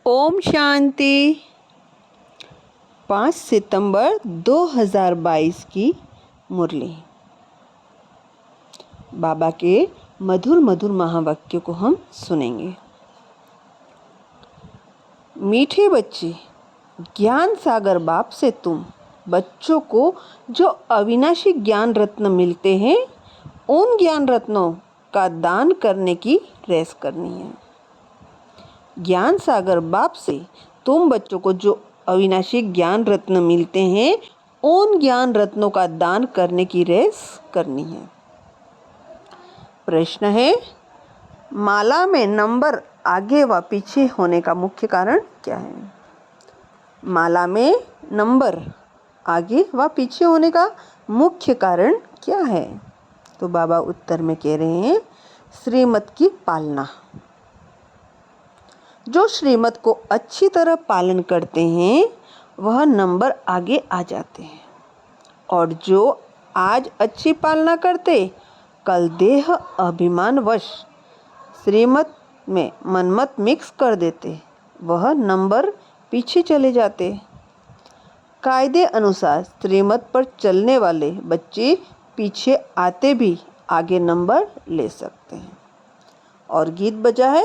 ओम शांति। 5 सितंबर 2022 की मुरली। बाबा के मधुर मधुर महावाक्य को हम सुनेंगे। मीठे बच्चे, ज्ञान सागर बाप से तुम बच्चों को जो अविनाशी ज्ञान रत्न मिलते हैं, उन ज्ञान रत्नों का दान करने की रेस करनी है। ज्ञान सागर बाप से तुम बच्चों को जो अविनाशी ज्ञान रत्न मिलते हैं, उन ज्ञान रत्नों का दान करने की रेस करनी है। प्रश्न है, माला में नंबर आगे व पीछे होने का मुख्य कारण क्या है? माला में नंबर आगे व पीछे होने का मुख्य कारण क्या है? तो बाबा उत्तर में कह रहे हैं, श्रीमत की पालना। जो श्रीमत को अच्छी तरह पालन करते हैं, वह नंबर आगे आ जाते हैं, और जो आज अच्छी पालना करते, कल देह अभिमानवश श्रीमत में मनमत मिक्स कर देते, वह नंबर पीछे चले जाते। कायदे अनुसार श्रीमत पर चलने वाले बच्चे पीछे आते भी आगे नंबर ले सकते हैं। और गीत बजा है,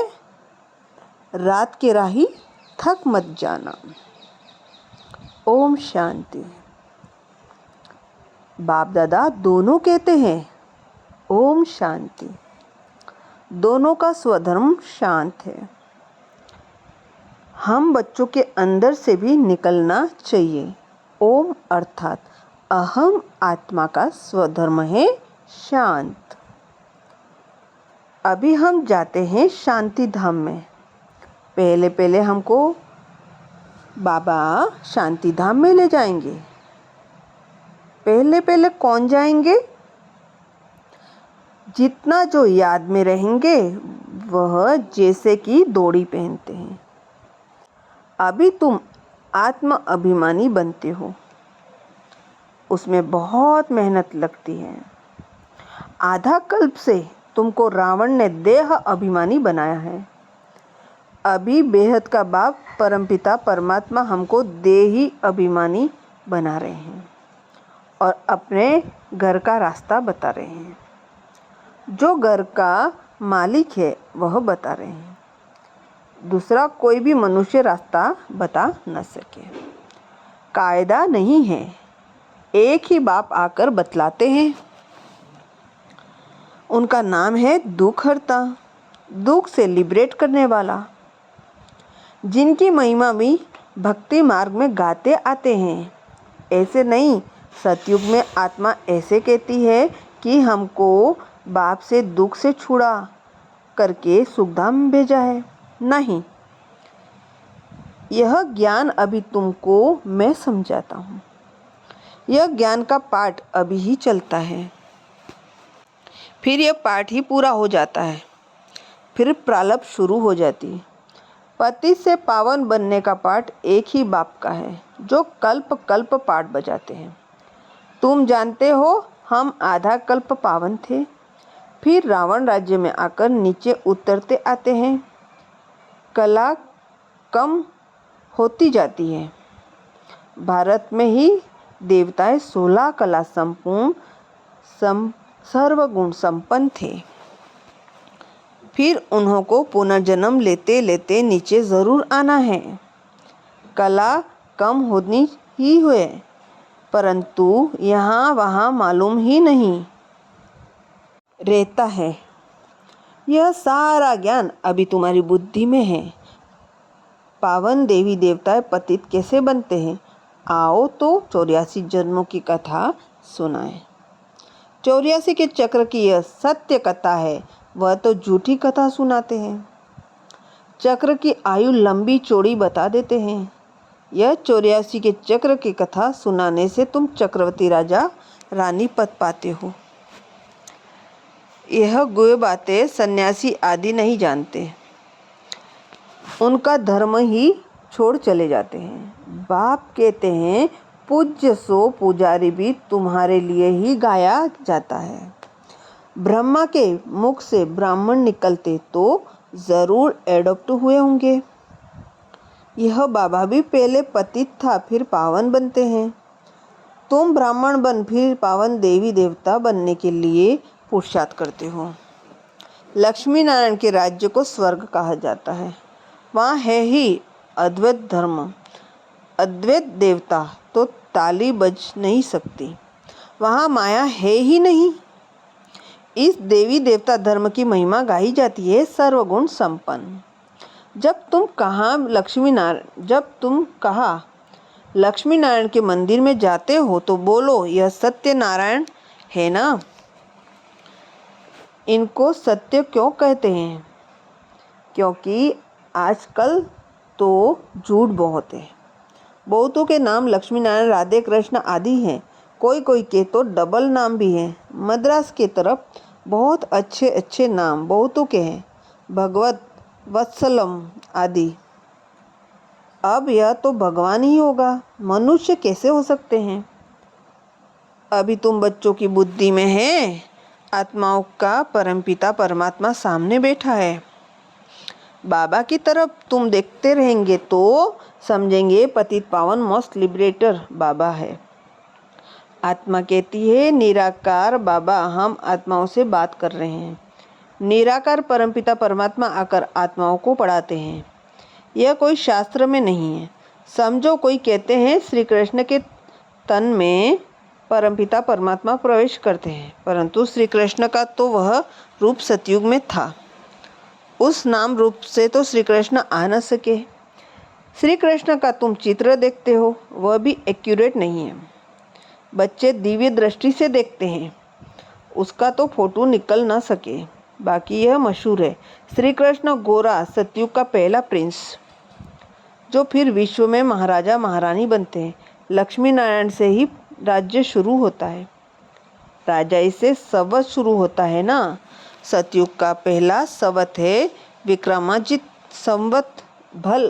रात के राही थक मत जाना। ओम शांति। बाप दादा दोनों कहते हैं ओम शांति। दोनों का स्वधर्म शांत है। हम बच्चों के अंदर से भी निकलना चाहिए। ओम अर्थात अहम आत्मा का स्वधर्म है शांत। अभी हम जाते हैं शांति धाम में। पहले हमको बाबा शांति धाम में ले जाएंगे। पहले कौन जाएंगे? जितना जो याद में रहेंगे, वह जैसे कि डोरी पहनते हैं। अभी तुम आत्म अभिमानी बनते हो, उसमें बहुत मेहनत लगती है। आधा कल्प से तुमको रावण ने देह अभिमानी बनाया है। अभी बेहद का बाप परमपिता परमात्मा हमको देही अभिमानी बना रहे हैं और अपने घर का रास्ता बता रहे हैं। जो घर का मालिक है, वह बता रहे हैं। दूसरा कोई भी मनुष्य रास्ता बता न सके। कायदा नहीं है, एक ही बाप आकर बतलाते हैं। उनका नाम है दुख हरता, दुख से लिबरेट करने वाला, जिनकी महिमा भी भक्ति मार्ग में गाते आते हैं। ऐसे नहीं, सतयुग में आत्मा ऐसे कहती है कि हमको बाप से दुख से छुड़ा करके सुखधाम भेजा है। नहीं, यह ज्ञान अभी तुमको मैं समझाता हूँ। यह ज्ञान का पाठ अभी ही चलता है, फिर यह पाठ ही पूरा हो जाता है, फिर प्रारब्ध शुरू हो जाती। पति से पावन बनने का पाठ एक ही बाप का है, जो कल्प कल्प पाठ बजाते हैं। तुम जानते हो, हम आधा कल्प पावन थे, फिर रावण राज्य में आकर नीचे उतरते आते हैं। कला कम होती जाती है। भारत में ही देवताएं 16 कला संपूर्ण सर्वगुण संपन्न थे। फिर उन्हों को पुनर्जन्म लेते लेते नीचे ज़रूर आना है। कला कम होनी ही हुए, परंतु यहाँ वहाँ मालूम ही नहीं रहता है। यह सारा ज्ञान अभी तुम्हारी बुद्धि में है। पावन देवी देवता पतित कैसे बनते हैं? आओ तो 84 जन्मों की कथा सुनाएं। 84 के चक्र की यह सत्य कथा है, वह तो झूठी कथा सुनाते हैं। चक्र की आयु लंबी चौड़ी बता देते हैं। यह 84 के चक्र की कथा सुनाने से तुम चक्रवर्ती राजा रानी पद पाते हो। यह गुए बातें सन्यासी आदि नहीं जानते, उनका धर्म ही छोड़ चले जाते हैं। बाप कहते हैं, पूज्य सो पुजारी भी तुम्हारे लिए ही गाया जाता है। ब्रह्मा के मुख से ब्राह्मण निकलते तो जरूर एडॉप्ट हुए होंगे। यह बाबा भी पहले पतित था, फिर पावन बनते हैं। तुम ब्राह्मण बन फिर पावन देवी देवता बनने के लिए पुरुषार्थ करते हो। लक्ष्मी नारायण के राज्य को स्वर्ग कहा जाता है। वहाँ है ही अद्वैत धर्म, अद्वैत देवता, तो ताली बज नहीं सकती। वहाँ माया है ही नहीं। इस देवी देवता धर्म की महिमा गाई जाती है सर्वगुण संपन्न। जब तुम कहा लक्ष्मी नारायण के मंदिर में जाते हो तो बोलो, यह सत्य नारायण है ना। इनको सत्य क्यों कहते हैं? क्योंकि आजकल तो झूठ बहुत है। बहुतों के नाम लक्ष्मी नारायण, राधे कृष्ण आदि हैं। कोई के तो डबल नाम भी हैं। मद्रास के तरफ बहुत अच्छे अच्छे नाम बहुतों के हैं, भगवत, वत्सलम आदि। अब यह तो भगवान ही होगा, मनुष्य कैसे हो सकते हैं? अभी तुम बच्चों की बुद्धि में है। आत्माओं का परमपिता परमात्मा सामने बैठा है। बाबा की तरफ तुम देखते रहेंगे तो समझेंगे पतित पावन मोस्ट लिबरेटर बाबा है। आत्मा कहती है, निराकार बाबा, हम आत्माओं से बात कर रहे हैं। निराकार परमपिता परमात्मा आकर आत्माओं को पढ़ाते हैं। यह कोई शास्त्र में नहीं है। समझो, कोई कहते हैं श्री कृष्ण के तन में परमपिता परमात्मा प्रवेश करते हैं, परंतु श्री कृष्ण का तो वह रूप सतयुग में था। उस नाम रूप से तो श्री कृष्ण आ न सके। श्री कृष्ण का तुम चित्र देखते हो, वह भी एक्यूरेट नहीं है। बच्चे दिव्य दृष्टि से देखते हैं, उसका तो फोटो निकल ना सके। बाकी यह मशहूर है, श्री कृष्ण गोरा, सतयुग का पहला प्रिंस, जो फिर विश्व में महाराजा महारानी बनते हैं। लक्ष्मी नारायण से ही राज्य शुरू होता है। राजा इससे संवत शुरू होता है ना। सतयुग का पहला संवत है विक्रमाजित संवत भल।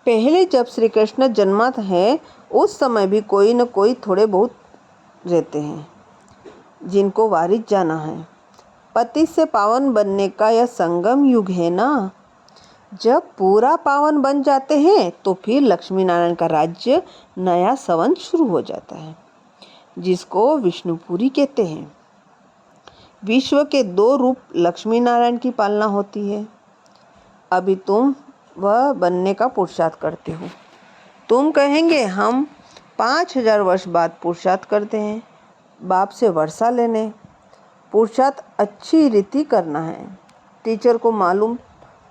पहले जब श्री कृष्ण जन्मा है उस समय भी कोई न कोई थोड़े बहुत रहते हैं जिनको वारिस जाना है। पति से पावन बनने का यह संगम युग है ना। जब पूरा पावन बन जाते हैं तो फिर लक्ष्मी नारायण का राज्य नया संवत शुरू हो जाता है, जिसको विष्णुपुरी कहते हैं। विश्व के 2 रूप लक्ष्मी नारायण की पालना होती है। अभी तुम वह बनने का पुरुषार्थ करते हो। तुम कहेंगे हम 5000 वर्ष बाद पुरुषार्थ करते हैं, बाप से वर्षा लेने। पुरुषार्थ अच्छी रीति करना है। टीचर को मालूम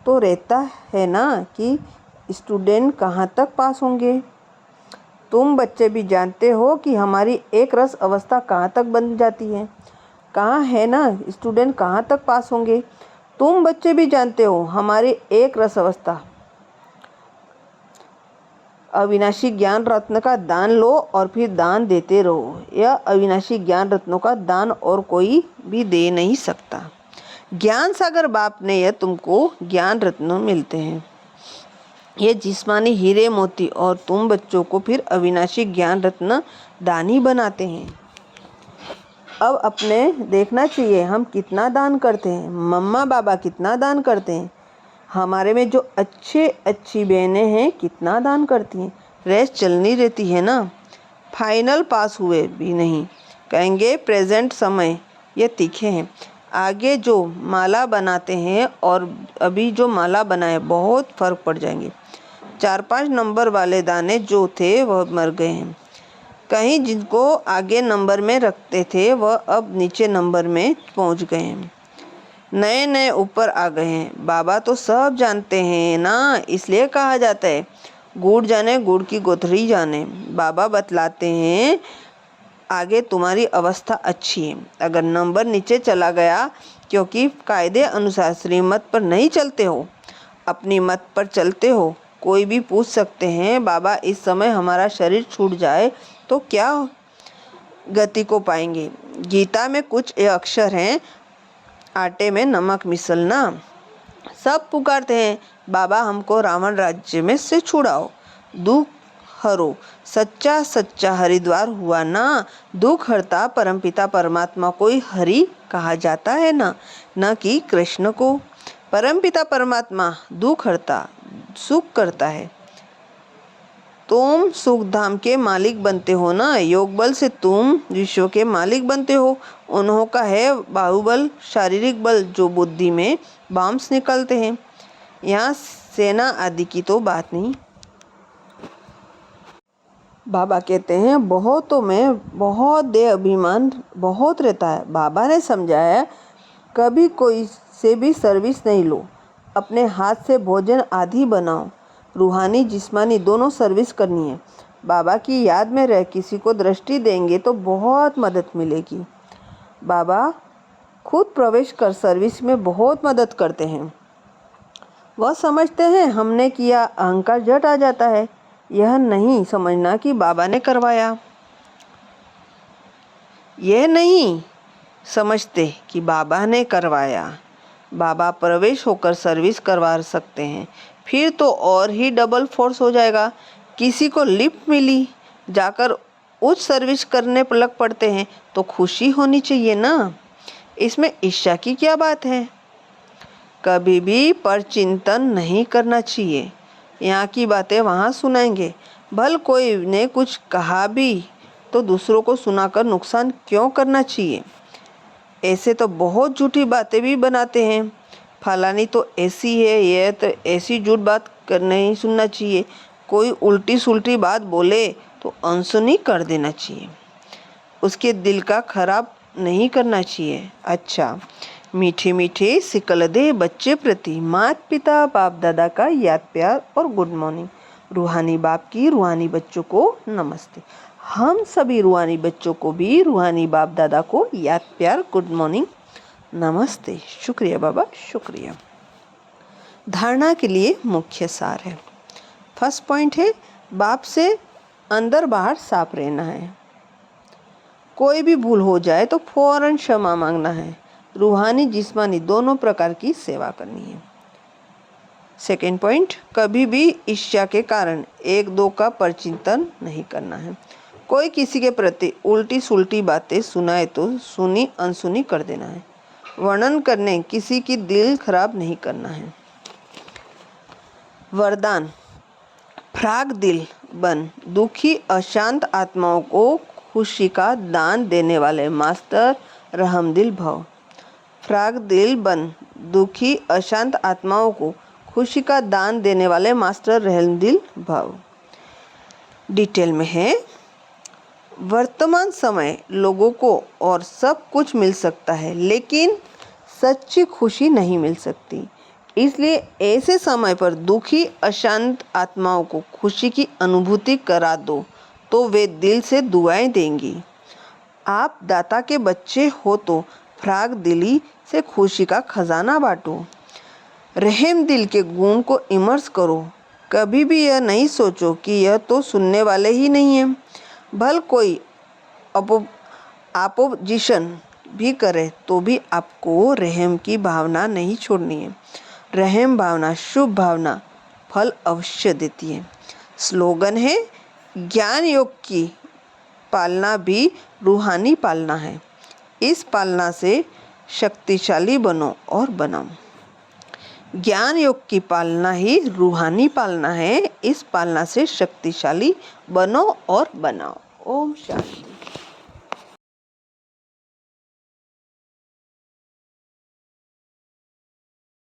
तो रहता है ना कि स्टूडेंट कहाँ तक पास होंगे। तुम बच्चे भी जानते हो कि हमारी एक रस अवस्था कहाँ तक बन जाती है, कहाँ है ना स्टूडेंट कहाँ तक पास होंगे। तुम बच्चे भी जानते हो हमारी एक रस अवस्था। अविनाशी ज्ञान रत्न का दान लो और फिर दान देते रहो। यह अविनाशी ज्ञान रत्नों का दान और कोई भी दे नहीं सकता। ज्ञान सागर बाप ने यह तुमको ज्ञान रत्न मिलते हैं, ये जिस्मानी हीरे मोती, और तुम बच्चों को फिर अविनाशी ज्ञान रत्न दानी बनाते हैं। अब अपने देखना चाहिए हम कितना दान करते हैं, मम्मा बाबा कितना दान करते हैं, हमारे में जो अच्छी बहनें हैं कितना दान करती हैं। रेस चलनी रहती है ना। फाइनल पास हुए भी नहीं, कहेंगे प्रेजेंट समय ये तीखे हैं। आगे जो माला बनाते हैं और अभी जो माला बनाए बहुत फर्क पड़ जाएंगे। 4-5 नंबर वाले दाने जो थे वह मर गए हैं। कहीं जिनको आगे नंबर में रखते थे वह अब नीचे नंबर में पहुंच गए हैं। नए नए ऊपर आ गए हैं। बाबा तो सब जानते हैं ना, इसलिए कहा जाता है गुड़ जाने गुड़ की गोथरी जाने। बाबा बतलाते हैं आगे तुम्हारी अवस्था अच्छी है। अगर नंबर नीचे चला गया क्योंकि कायदे अनुसार श्रीमत पर नहीं चलते हो, अपनी मत पर चलते हो, कोई भी पूछ सकते हैं बाबा इस समय हमारा शरीर छूट जाए तो क्या गति को पाएंगे। गीता में कुछ अक्षर हैं, आटे में नमक मिसलना। सब पुकारते हैं बाबा हमको रावण राज्य में से छुड़ाओ, दुख हरो। सच्चा सच्चा हरिद्वार हुआ ना। दुख हरता परमपिता परमात्मा को ही हरि कहा जाता है ना, न कि कृष्ण को। परमपिता परमात्मा दुख हरता, उत्सुक करता है। तुम सुख धाम के मालिक बनते हो ना, योग बल से तुम विश्व के मालिक बनते हो। उन्हों का है बाहुबल, शारीरिक बल, जो बुद्धि में बॉम्ब्स निकलते हैं। यहाँ सेना आदि की तो बात नहीं। बाबा कहते हैं बहुतों में बहुत देह अभिमान बहुत रहता है। बाबा ने समझाया कभी कोई से भी सर्विस नहीं लो, अपने हाथ से भोजन आदि बनाओ। रूहानी जिस्मानी दोनों सर्विस करनी है। बाबा की याद में रह किसी को दृष्टि देंगे तो बहुत मदद मिलेगी। बाबा खुद प्रवेश कर सर्विस में बहुत मदद करते हैं। वह समझते हैं हमने किया, अहंकार झट आ जाता है। यह नहीं समझना कि बाबा ने करवाया। यह नहीं समझते कि बाबा ने करवाया। बाबा प्रवेश होकर सर्विस करवा सकते हैं, फिर तो और ही डबल फोर्स हो जाएगा। किसी को लिफ्ट मिली, जाकर उच्च सर्विस करने पर लग पड़ते हैं तो खुशी होनी चाहिए ना। इसमें ईर्ष्या की क्या बात है। कभी भी परचिंतन नहीं करना चाहिए। यहाँ की बातें वहाँ सुनाएंगे। भल कोई ने कुछ कहा भी तो दूसरों को सुनाकर नुकसान क्यों करना चाहिए। ऐसे तो बहुत झूठी बातें भी बनाते हैं। फलानी तो ऐसी है, यह तो ऐसी झूठ बात कर नहीं सुनना चाहिए। कोई उल्टी सुल्टी बात बोले तो अनसुनी कर देना चाहिए, उसके दिल का खराब नहीं करना चाहिए। अच्छा, मीठे मीठे सिकल दे बच्चे प्रति माता पिता बाप दादा का याद प्यार और गुड मॉर्निंग। रूहानी बाप की रूहानी बच्चों को नमस्ते। हम सभी रूहानी बच्चों को भी रूहानी बाप दादा को याद प्यार गुड मॉर्निंग नमस्ते। शुक्रिया बाबा, शुक्रिया। धारणा के लिए मुख्य सार है। फर्स्ट पॉइंट है बाप से अंदर बाहर साफ रहना है। कोई भी भूल हो जाए तो फौरन क्षमा मांगना है। रूहानी जिस्मानी दोनों प्रकार की सेवा करनी है। सेकेंड पॉइंट, कभी भी ईर्ष्या के कारण एक दो का परचिंतन नहीं करना है। कोई किसी के प्रति उल्टी सुल्टी बातें सुनाए तो सुनी अनसुनी कर देना है। वर्णन करने किसी की दिल खराब नहीं करना है। वरदान, फ्राग दिल बन दुखी अशांत आत्माओं को खुशी का दान देने वाले मास्टर रहमदिल भव। फ्राग दिल बन दुखी अशांत आत्माओं को खुशी का दान देने वाले मास्टर रहमदिल भव। डिटेल में है, वर्तमान समय लोगों को और सब कुछ मिल सकता है लेकिन सच्ची खुशी नहीं मिल सकती। इसलिए ऐसे समय पर दुखी अशांत आत्माओं को खुशी की अनुभूति करा दो तो वे दिल से दुआएं देंगी। आप दाता के बच्चे हो तो फ्राग दिली से खुशी का खजाना बांटो। रहम दिल के गुण को इमर्स करो। कभी भी यह नहीं सोचो कि यह तो सुनने वाले ही नहीं हैं। भल कोई अपोजिशन भी करे तो भी आपको रहम की भावना नहीं छोड़नी है। रहम भावना, शुभ भावना फल अवश्य देती है। स्लोगन है, ज्ञान योग की पालना भी रूहानी पालना है। इस पालना से शक्तिशाली बनो और बनाओ। ज्ञान योग की पालना ही रूहानी पालना है। इस पालना से शक्तिशाली बनो और बनाओ। ओम शांति।